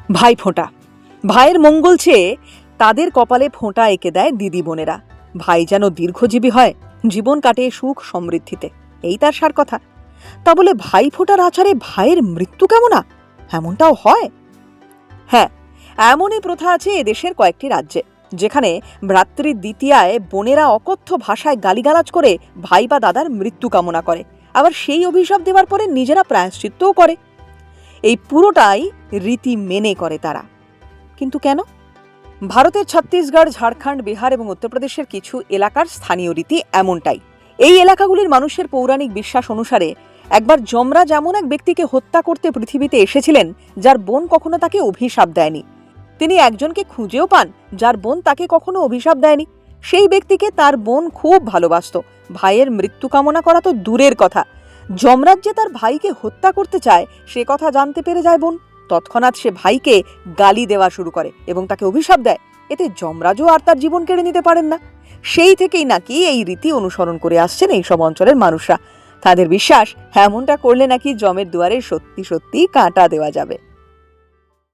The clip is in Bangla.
ভাইফোঁটা। ভাইয়ের মঙ্গল চেয়ে তাদের কপালে ফোঁটা এঁকে দেয় দিদি বোনেরা। ভাই যেন দীর্ঘজীবী হয়, জীবন কাটে সুখ সমৃদ্ধিতে, এই তার সার কথা। তা বলে ভাইফোঁটার আচারে ভাইয়ের মৃত্যু কেমনা? এমনটাও হয়। হ্যাঁ, এমনই প্রথা আছে এদেশের কয়েকটি রাজ্যে, যেখানে ভ্রাতৃ দ্বিতীয়ায় বোনেরা অকথ্য ভাষায় গালিগালাজ করে ভাই বা দাদার মৃত্যু কামনা করে, আবার সেই অভিশাপ দেওয়ার পরে নিজেরা প্রায়শ্চিত্তও করে। এই পুরোটাই রীতি মেনে করে তারা। কিন্তু কেন? ভারতের ছত্তিশগড়, ঝাড়খণ্ড, বিহার এবং উত্তরপ্রদেশের কিছু এলাকার স্থানীয় রীতি এমনটাই। এই এলাকাগুলির মানুষের পৌরাণিক বিশ্বাস অনুসারে একবার যমরাজ এমন এক ব্যক্তিকে হত্যা করতে পৃথিবীতে এসেছিলেন যার বোন কখনো তাকে অভিশাপ দেয়নি। তিনি একজনকে খুঁজেও পান যার বোন তাকে কখনো অভিশাপ দেয়নি। সেই ব্যক্তিকে তার বোন খুব ভালোবাসত। ভাইয়ের মৃত্যু কামনা করা তো দূরের কথা, যমরাজ যে তার ভাইকে হত্যা করতে চায় সে কথা জানতে পেরে যায় বোন। তৎক্ষণাৎ সে ভাইকে গালি দেওয়া শুরু করে এবং তাকে অভিশাপ দেয়। এতে যমরাজও আর তার জীবন কেড়ে নিতে পারেন না। সেই থেকেই নাকি এই রীতি অনুসরণ করে আসছেন এইসব অঞ্চলের মানুষরা। তাদের বিশ্বাস এমনটা করলে নাকি যমের দুয়ারে সত্যি সত্যি কাঁটা দেওয়া যাবে।